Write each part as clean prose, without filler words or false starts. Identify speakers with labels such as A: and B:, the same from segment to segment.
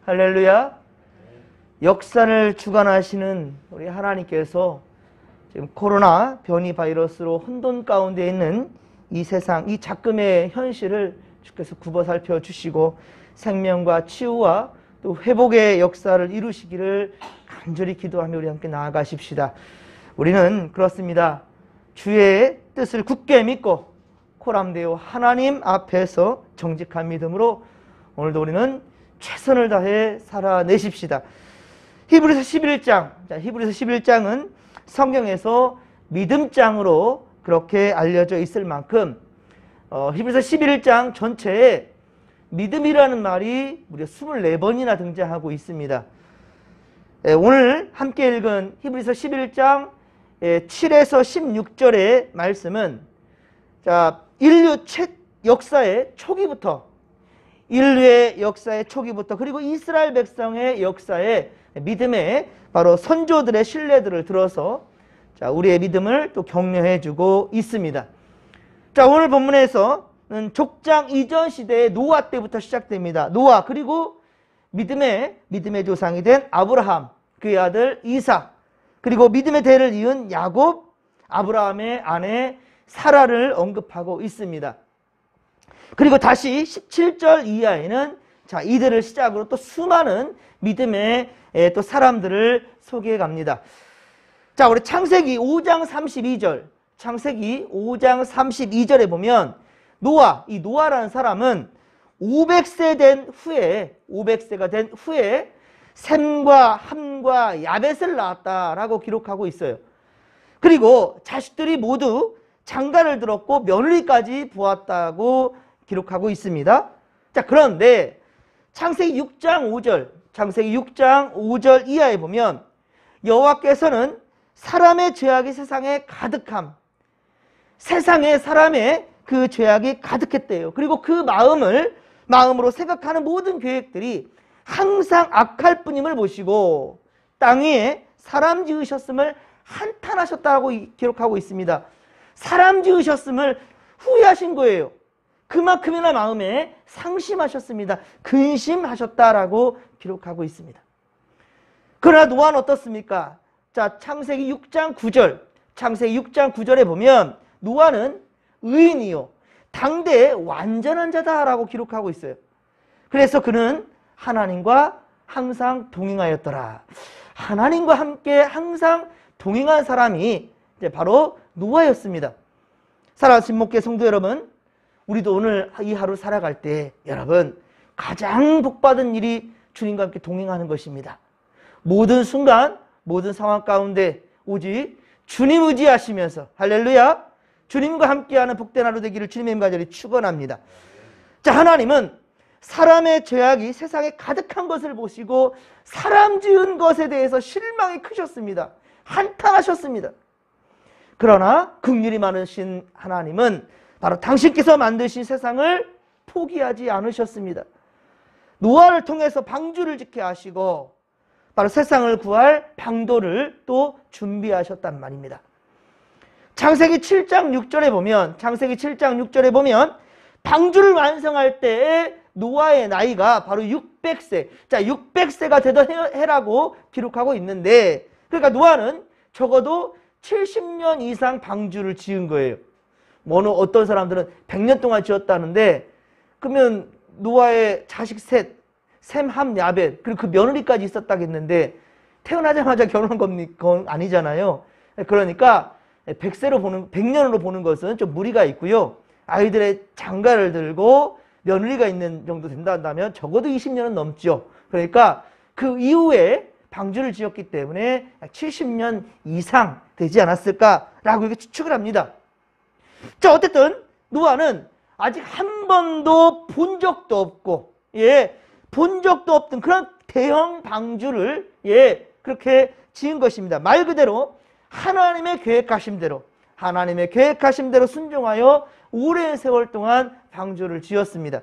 A: 할렐루야. 역사를 주관하시는 우리 하나님께서 지금 코로나 변이 바이러스로 혼돈 가운데 있는 이 세상, 이 작금의 현실을 주께서 굽어 살펴 주시고 생명과 치유와 또 회복의 역사를 이루시기를 간절히 기도하며 우리 함께 나아가십시다. 우리는 그렇습니다. 주의 뜻을 굳게 믿고 코람데오 하나님 앞에서 정직한 믿음으로 오늘도 우리는 최선을 다해 살아내십시다. 히브리서 11장. 히브리서 11장은 성경에서 믿음장으로 그렇게 알려져 있을 만큼 히브리서 11장 전체에 믿음이라는 말이 무려 24번이나 등장하고 있습니다. 오늘 함께 읽은 히브리서 11장 7에서 16절의 말씀은 인류의 역사의 초기부터 그리고 이스라엘 백성의 역사에 믿음의 바로 선조들의 신뢰들을 들어서 우리의 믿음을 또 격려해 주고 있습니다. 오늘 본문에서는 족장 이전 시대의 노아 때부터 시작됩니다. 노아, 그리고 믿음의 조상이 된 아브라함, 그의 아들 이삭, 그리고 믿음의 대를 이은 야곱, 아브라함의 아내 사라를 언급하고 있습니다. 그리고 다시 17절 이하에는 이들을 시작으로 또 수많은 믿음의 또 사람들을 소개해 갑니다. 우리 창세기 5장 32절에 보면 이 노아라는 사람은 500세가 된 후에 셈과 함과 야벳을 낳았다라고 기록하고 있어요. 그리고 자식들이 모두 장가를 들었고 며느리까지 보았다고 기록하고 있습니다. 그런데 창세기 6장 5절 이하에 보면 여호와께서는 사람의 죄악이 세상에 가득함, 세상에 사람의 그 죄악이 가득했대요. 그리고 그 마음으로 생각하는 모든 계획들이 항상 악할 뿐임을 보시고 땅 위에 사람 지으셨음을 한탄하셨다고 기록하고 있습니다. 사람 지으셨음을 후회하신 거예요. 그만큼이나 마음에 상심하셨습니다. 근심하셨다라고 기록하고 있습니다. 그러나 노아는 어떻습니까? 창세기 6장 9절에 보면 노아는 의인이요 당대의 완전한 자다라고 기록하고 있어요. 그래서 그는 하나님과 항상 동행하였더라. 하나님과 함께 항상 동행한 사람이 바로 노아였습니다. 사랑하는 신목계 성도 여러분, 우리도 오늘 이 하루 살아갈 때 여러분 가장 복받은 일이 주님과 함께 동행하는 것입니다. 모든 순간, 모든 상황 가운데 오직 주님 의지하시면서 할렐루야, 주님과 함께하는 복된 하루 되기를 주님의 간절히 축원합니다. 하나님은 사람의 죄악이 세상에 가득한 것을 보시고 사람 지은 것에 대해서 실망이 크셨습니다. 한탄하셨습니다. 그러나 긍휼이 많으신 하나님은 바로 당신께서 만드신 세상을 포기하지 않으셨습니다. 노아를 통해서 방주를 짓게 하시고 바로 세상을 구할 방도를 또 준비하셨단 말입니다. 창세기 7장 6절에 보면 방주를 완성할 때에 노아의 나이가 바로 600세. 600세가 되던 해라고 기록하고 있는데, 그러니까 노아는 적어도 70년 이상 방주를 지은 거예요. 어떤 사람들은 100년 동안 지었다는데, 그러면 노아의 자식 셋, 셈, 함, 야벳, 그리고 그 며느리까지 있었다겠는데 태어나자마자 결혼한 건 아니잖아요. 그러니까 100년으로 보는 것은 좀 무리가 있고요. 아이들의 장가를 들고 며느리가 있는 정도 된다면 적어도 20년은 넘죠. 그러니까 그 이후에 방주를 지었기 때문에 70년 이상 되지 않았을까라고 이렇게 추측을 합니다. 어쨌든 노아는 아직 한 번도 본 적도 없고, 본 적도 없던 그런 대형 방주를 그렇게 지은 것입니다. 말 그대로 하나님의 계획하신 대로 순종하여 오랜 세월 동안 방주를 지었습니다.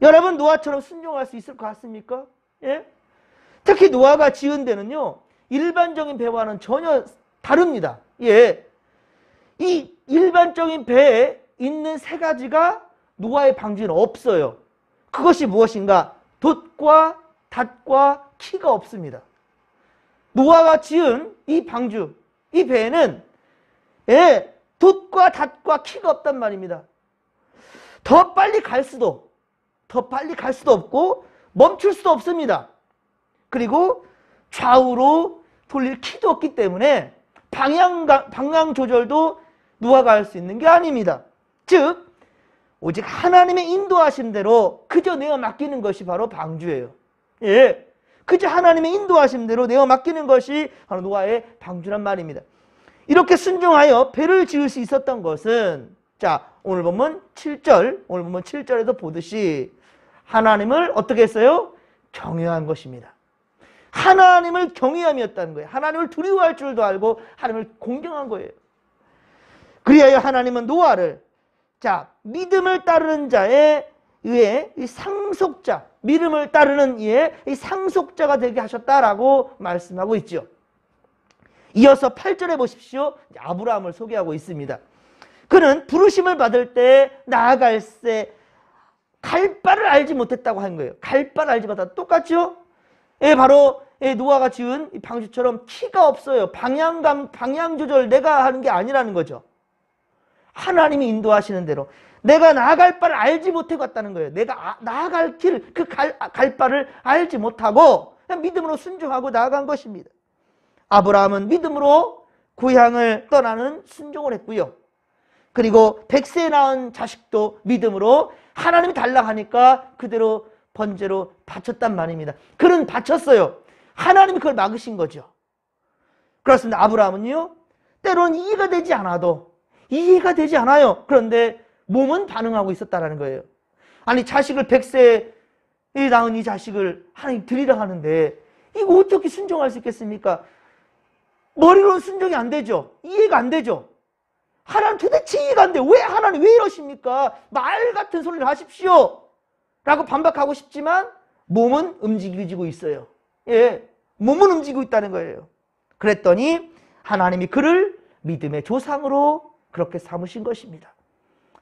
A: 여러분, 노아처럼 순종할 수 있을 것 같습니까? 특히 노아가 지은 데는요, 일반적인 배와는 전혀 다릅니다. 이 일반적인 배에 있는 세 가지가 노아의 방주에는 없어요. 그것이 무엇인가? 돛과 닷과 키가 없습니다. 노아가 지은 이 방주, 이 배에는 돛과 닷과 키가 없단 말입니다. 더 빨리 갈 수도 없고 멈출 수도 없습니다. 그리고 좌우로 돌릴 키도 없기 때문에 방향 조절도 노아가 할 수 있는 게 아닙니다. 즉 오직 하나님의 인도하심대로 그저 내어 맡기는 것이 바로 방주예요. 그저 하나님의 인도하심대로 내어 맡기는 것이 바로 노아의 방주란 말입니다. 이렇게 순종하여 배를 지을 수 있었던 것은, 자, 오늘 보면 7절에도 보듯이 하나님을 어떻게 했어요? 경외한 것입니다. 하나님을 경외함이었다는 거예요. 하나님을 두려워할 줄도 알고 하나님을 공경한 거예요. 그리하여 하나님은 노아를, 자, 믿음을 따르는 자에 의해 이 상속자, 믿음을 따르는 이에 이 상속자가 되게 하셨다라고 말씀하고 있죠. 이어서 8절에 보십시오. 아브라함을 소개하고 있습니다. 그는 부르심을 받을 때 나아갈새 갈 바를 알지 못했다고 한 거예요. 갈 바를 알지 못했다. 똑같죠? 바로 노아가 지은 이 방주처럼 키가 없어요. 방향 조절 내가 하는 게 아니라는 거죠. 하나님이 인도하시는 대로 내가 나아갈 바를 알지 못하고 갔다는 거예요. 내가 나아갈 길, 갈 바를 알지 못하고 그냥 믿음으로 순종하고 나아간 것입니다. 아브라함은 믿음으로 고향을 떠나는 순종을 했고요. 그리고 100세에 낳은 자식도 믿음으로 하나님이 달라 하니까 그대로 번제로 바쳤단 말입니다. 그는 바쳤어요. 하나님이 그걸 막으신 거죠. 그렇습니다. 아브라함은요, 때로는 이해가 되지 않아요. 그런데 몸은 반응하고 있었다는 거예요. 아니, 자식을 100세에 낳은 이 자식을 하나님 드리라 하는데 이거 어떻게 순종할 수 있겠습니까? 머리로는 순종이 안 되죠. 이해가 안 되죠. 하나님 도대체 이해가 안 돼요. 하나님 왜 이러십니까? 말 같은 소리를 하십시오 라고 반박하고 싶지만 몸은 움직이고 있어요. 몸은 움직이고 있다는 거예요. 그랬더니 하나님이 그를 믿음의 조상으로 그렇게 삼으신 것입니다.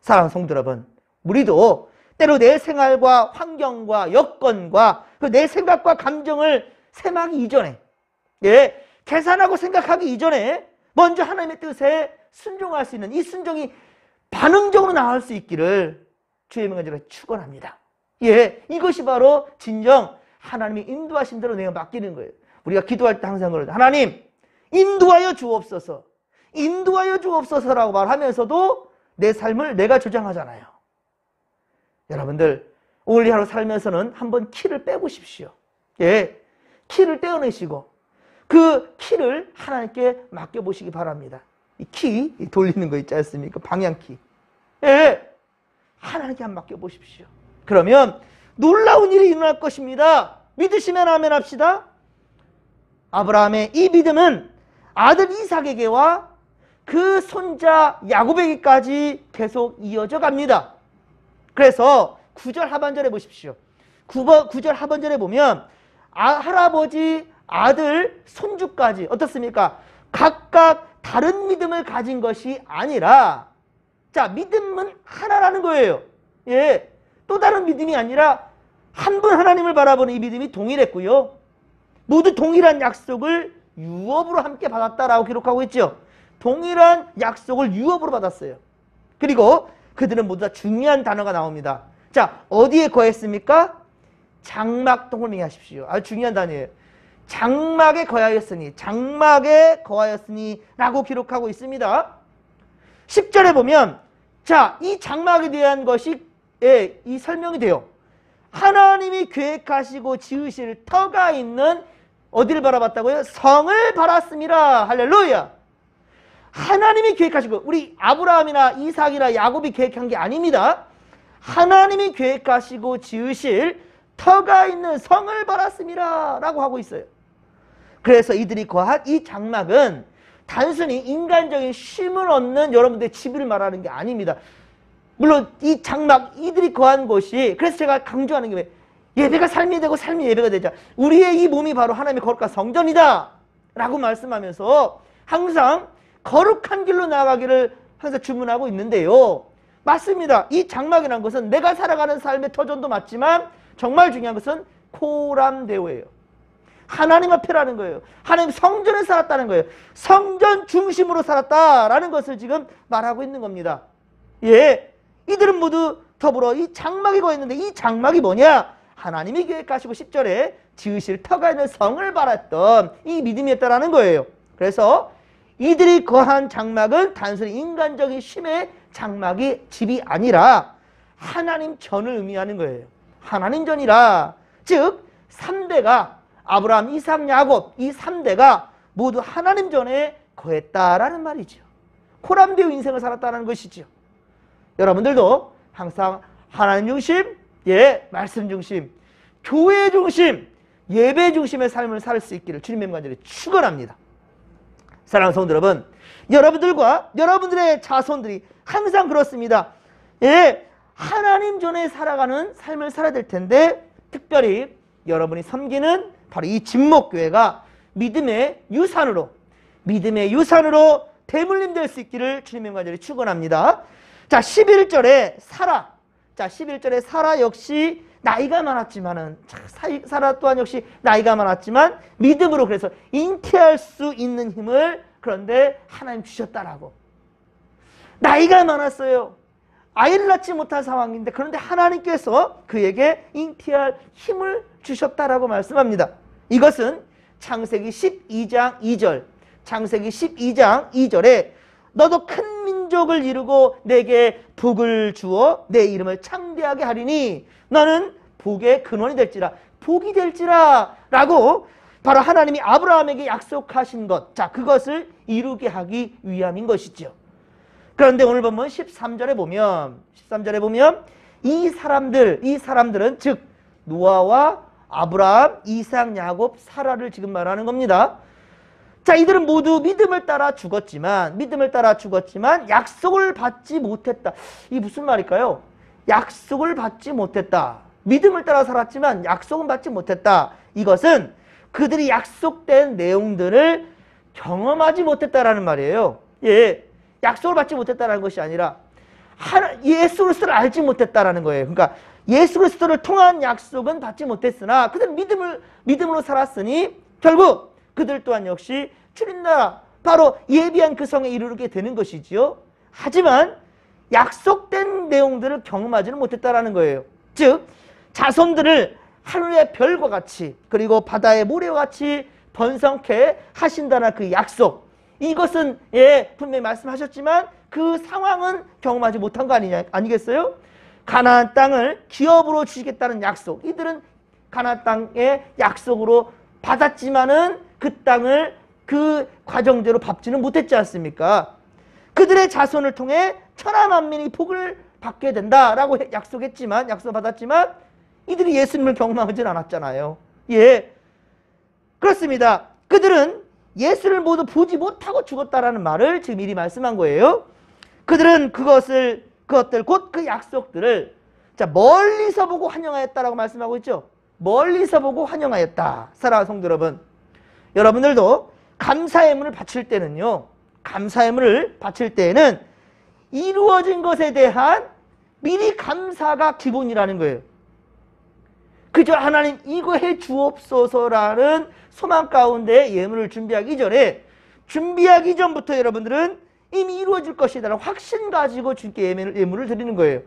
A: 사랑하는 성도 여러분, 우리도 때로 내 생활과 환경과 여건과 내 생각과 감정을 셈하기 이전에, 계산하고 생각하기 이전에 먼저 하나님의 뜻에 순종할 수 있는 이 순종이 반응적으로 나올 수 있기를 주의 이름으로 제가 축원합니다. 이것이 바로 진정 하나님이 인도하신 대로 내가 맡기는 거예요. 우리가 기도할 때 항상 그러죠. 하나님, 인도하여 주옵소서. 인도하여 주옵소서라고 말하면서도 내 삶을 내가 조장하잖아요. 여러분들, 오늘 하루 살면서는 한번 키를 빼보십시오. 키를 떼어내시고 그 키를 하나님께 맡겨보시기 바랍니다. 이 키 돌리는 거 있지 않습니까? 방향키. 하나님께 한번 맡겨보십시오. 그러면 놀라운 일이 일어날 것입니다. 믿으시면 아멘 합시다. 아브라함의 이 믿음은 아들 이삭에게와 그 손자 야곱에게까지 계속 이어져 갑니다. 그래서 9절 하반절에 보십시오. 9절 하반절에 보면 할아버지, 아들, 손주까지 어떻습니까? 각각 다른 믿음을 가진 것이 아니라, 자, 믿음은 하나라는 거예요. 또 다른 믿음이 아니라 한 분 하나님을 바라보는 이 믿음이 동일했고요. 모두 동일한 약속을 유업으로 함께 받았다라고 기록하고 있죠. 동일한 약속을 유업으로 받았어요. 그리고 그들은 모두 다 중요한 단어가 나옵니다. 자, 어디에 거했습니까? 장막동을 명하십시오. 아주 중요한 단어예요. 장막에 거하였으니, 장막에 거하였으니 라고 기록하고 있습니다. 10절에 보면, 자, 이 장막에 대한 것이 이 설명이 돼요. 하나님이 계획하시고 지으실 터가 있는 어디를 바라봤다고요? 성을 바랐습니다. 할렐루야. 하나님이 계획하시고, 우리 아브라함이나 이삭이나 야곱이 계획한 게 아닙니다. 하나님이 계획하시고 지으실 터가 있는 성을 바랐습니다 라고 하고 있어요. 그래서 이들이 거한 이 장막은 단순히 인간적인 쉼을 얻는 여러분들의 집을 말하는 게 아닙니다. 물론 이 장막, 이들이 거한 곳이, 그래서 제가 강조하는 게 예배가 삶이 되고 삶이 예배가 되자. 우리의 이 몸이 바로 하나님의 거룩한 성전이다 라고 말씀하면서 항상 거룩한 길로 나아가기를 항상 주문하고 있는데요. 맞습니다. 이 장막이라는 것은 내가 살아가는 삶의 터전도 맞지만 정말 중요한 것은 코람데오예요. 하나님 앞에라는 거예요. 하나님 성전에 살았다는 거예요. 성전 중심으로 살았다라는 것을 지금 말하고 있는 겁니다. 예, 이들은 모두 더불어 이 장막이 거했는데 이 장막이 뭐냐? 하나님이 계획하시고 10절에 지으실 터가 있는 성을 바랐던 이 믿음이었다라는 거예요. 그래서 이들이 거한 장막은 단순히 인간적인 쉼의 장막이 집이 아니라 하나님 전을 의미하는 거예요. 하나님 전이라. 즉 3대가 아브라함, 이삭, 야곱 이 3대가 모두 하나님 전에 거했다라는 말이죠. 코람데오 인생을 살았다는 것이죠. 여러분들도 항상 하나님 중심, 예, 말씀 중심, 교회 중심, 예배 중심의 삶을 살 수 있기를 주님의 간절히 축원합니다. 사랑하는 성도 여러분, 여러분들과 여러분들의 자손들이 항상 그렇습니다. 예, 하나님 전에 살아가는 삶을 살아야 될 텐데 특별히 여러분이 섬기는 바로 이 진목교회가 믿음의 유산으로 대물림 될 수 있기를 주님의 간절히 축원합니다. 자, 11절에 사라. 자, 11절에 사라 역시 나이가 많았지만은 사라 또한 역시 나이가 많았지만 믿음으로 그래서 잉태할 수 있는 힘을 그런데 하나님 주셨다라고. 나이가 많았어요. 아이를 낳지 못한 상황인데 그런데 하나님께서 그에게 잉태할 힘을 주셨다라고 말씀합니다. 이것은 창세기 12장 2절, 창세기 12장 2절에 너도 큰 민족을 이루고 내게 복을 주어 내 이름을 창대하게 하리니 너는 복의 근원이 될지라, 복이 될지라 라고 바로 하나님이 아브라함에게 약속하신 것, 자, 그것을 이루게 하기 위함인 것이죠. 그런데 오늘 보면 13절에 보면 이 사람들은 즉 노아와 아브라함, 이삭, 야곱, 사라를 지금 말하는 겁니다. 자, 이들은 모두 믿음을 따라 죽었지만 약속을 받지 못했다. 이게 무슨 말일까요? 약속을 받지 못했다. 믿음을 따라 살았지만 약속은 받지 못했다. 이것은 그들이 약속된 내용들을 경험하지 못했다라는 말이에요. 예, 약속을 받지 못했다라는 것이 아니라 예수 그리스도를 알지 못했다라는 거예요. 그러니까 예수 그리스도를 통한 약속은 받지 못했으나 그들은 믿음으로 살았으니 결국 그들 또한 역시 주님나라 바로 예비한 그 성에 이르게 되는 것이지요. 하지만 약속된 내용들을 경험하지는 못했다라는 거예요. 즉 자손들을 하늘의 별과 같이 그리고 바다의 모래와 같이 번성케 하신다는 그 약속, 이것은 예 분명히 말씀하셨지만 그 상황은 경험하지 못한 거 아니겠어요? 가나안 땅을 기업으로 주시겠다는 약속, 이들은 가나안 땅의 약속으로 받았지만은 그 땅을 그 과정대로 밟지는 못했지 않습니까? 그들의 자손을 통해 천하 만민이 복을 받게 된다라고 약속받았지만 이들이 예수님을 경험하지는 않았잖아요. 예, 그렇습니다. 그들은 예수를 모두 보지 못하고 죽었다라는 말을 지금 미리 말씀한 거예요. 그들은 그것들 곧 그 약속들을 자 멀리서 보고 환영하였다라고 말씀하고 있죠. 멀리서 보고 환영하였다. 사랑하는 성도 여러분, 여러분들도 감사의 예물을 바칠 때에는 이루어진 것에 대한 미리 감사가 기본이라는 거예요. 그저 하나님 이거 해 주옵소서라는 소망 가운데 예물을 준비하기 전부터 여러분들은 이미 이루어질 것이라는 확신 가지고 주께 예물을 드리는 거예요.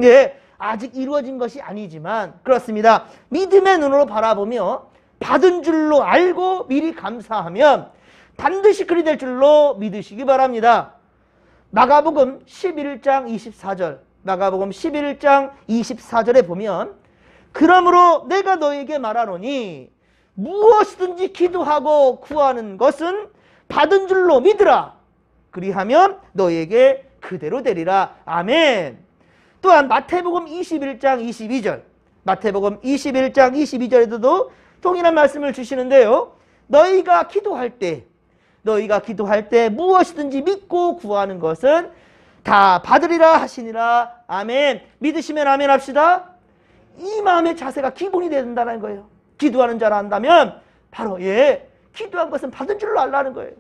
A: 예, 아직 이루어진 것이 아니지만 그렇습니다. 믿음의 눈으로 바라보며 받은 줄로 알고 미리 감사하면 반드시 그리 될 줄로 믿으시기 바랍니다. 마가복음 11장 24절에 보면 그러므로 내가 너에게 말하노니 무엇이든지 기도하고 구하는 것은 받은 줄로 믿으라. 그리하면 너에게 그대로 되리라. 아멘. 또한 마태복음 21장 22절에도 동일한 말씀을 주시는데요. 너희가 기도할 때 무엇이든지 믿고 구하는 것은 다 받으리라 하시니라. 아멘. 믿으시면 아멘 합시다. 이 마음의 자세가 기본이 된다는 거예요. 기도하는 자라 한다면 바로 기도한 것은 받은 줄로 알라는 거예요.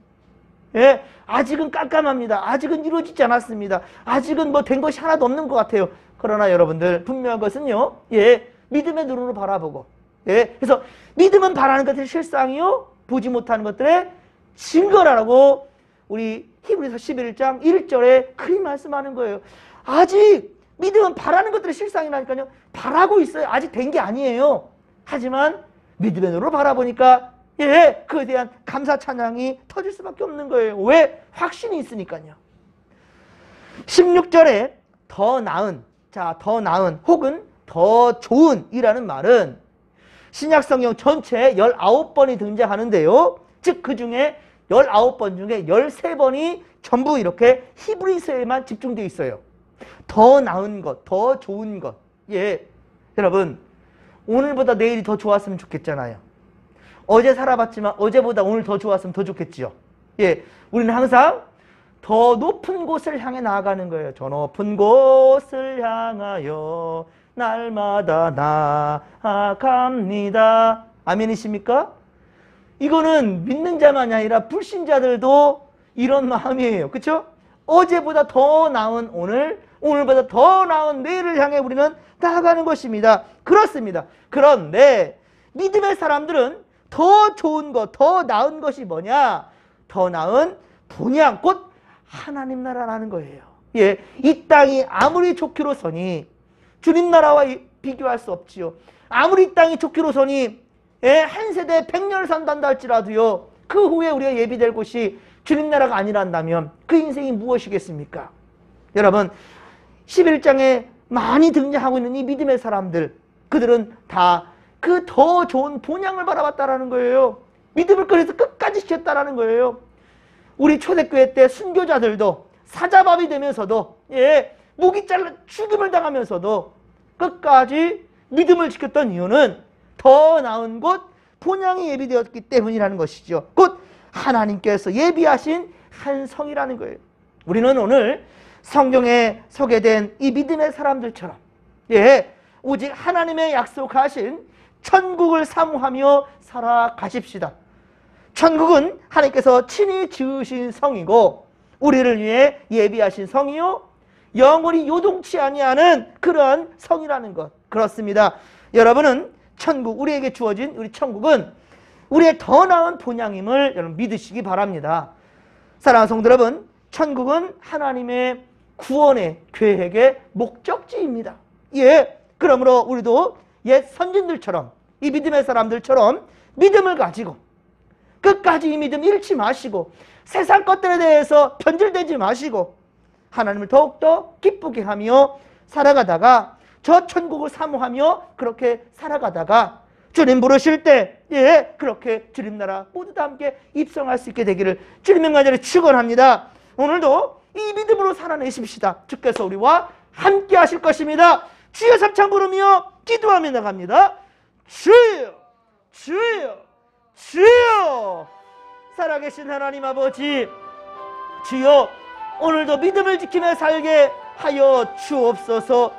A: 예, 아직은 깜깜합니다. 아직은 이루어지지 않았습니다. 아직은 뭐 된 것이 하나도 없는 것 같아요. 그러나 여러분들 분명한 것은요, 믿음의 눈으로 바라보고 예, 그래서 믿음은 바라는 것들의 실상이요 보지 못하는 것들의 증거라고 우리 히브리서 11장 1절에 그리 말씀하는 거예요. 아직 믿음은 바라는 것들의 실상이라니까요. 바라고 있어요. 아직 된 게 아니에요. 하지만 믿음의 눈으로 바라보니까 예, 그에 대한 감사 찬양이 터질 수밖에 없는 거예요. 왜? 확신이 있으니까요. 16절에 더 나은, 자, 더 나은 혹은 더 좋은 이라는 말은 신약성경 전체에 19번이 등장하는데요. 즉 그 중에 19번 중에 13번이 전부 이렇게 히브리서에만 집중되어 있어요. 더 나은 것, 더 좋은 것. 예, 여러분 오늘보다 내일이 더 좋았으면 좋겠잖아요. 어제 살아봤지만 어제보다 오늘 더 좋았으면 더 좋겠지요. 예, 우리는 항상 더 높은 곳을 향해 나아가는 거예요. 저 높은 곳을 향하여 날마다 나아갑니다. 아멘이십니까? 이거는 믿는 자만이 아니라 불신자들도 이런 마음이에요. 그렇죠? 어제보다 더 나은 오늘, 오늘보다 더 나은 내일을 향해 우리는 나아가는 것입니다. 그렇습니다. 그런데 믿음의 사람들은 더 좋은 것, 더 나은 것이 뭐냐? 더 나은 본향, 곧 하나님 나라라는 거예요. 예, 이 땅이 아무리 좋기로서니 주님 나라와 비교할 수 없지요. 아무리 이 땅이 좋기로서니 예, 한 세대 100년을 산단다 할지라도요. 그 후에 우리가 예비될 곳이 주님 나라가 아니란다면 그 인생이 무엇이겠습니까? 여러분 11장에 많이 등장하고 있는 이 믿음의 사람들, 그들은 다 그 더 좋은 본향을 바라봤다라는 거예요. 믿음을 꺼내서 끝까지 지켰다라는 거예요. 우리 초대교회 때 순교자들도 사자밥이 되면서도 예, 목이 잘라 죽임을 당하면서도 끝까지 믿음을 지켰던 이유는 더 나은 곳 본향이 예비되었기 때문이라는 것이죠. 곧 하나님께서 예비하신 한 성이라는 거예요. 우리는 오늘 성경에 소개된 이 믿음의 사람들처럼 예, 오직 하나님의 약속하신 천국을 사모하며 살아가십시다. 천국은 하나님께서 친히 지으신 성이고 우리를 위해 예비하신 성이요 영원히 요동치 아니하는 그러한 성이라는 것. 그렇습니다. 여러분은 천국, 우리에게 주어진 우리 천국은 우리의 더 나은 본향임을 여러분 믿으시기 바랍니다. 사랑하는 성도 여러분, 천국은 하나님의 구원의 계획의 목적지입니다. 예, 그러므로 우리도 옛 선진들처럼 이 믿음의 사람들처럼 믿음을 가지고 끝까지 이 믿음 잃지 마시고 세상 것들에 대해서 변질되지 마시고 하나님을 더욱더 기쁘게 하며 살아가다가 저 천국을 사모하며 그렇게 살아가다가 주님 부르실 때 예, 그렇게 주님 나라 모두 다 함께 입성할 수 있게 되기를 주님의 간절히 축원합니다. 오늘도 이 믿음으로 살아내십시다. 주께서 우리와 함께 하실 것입니다. 주여 삼창 부르며 기도하며 나갑니다. 주여, 주여, 주여. 살아계신 하나님 아버지, 주여 오늘도 믿음을 지키며 살게 하여 주옵소서.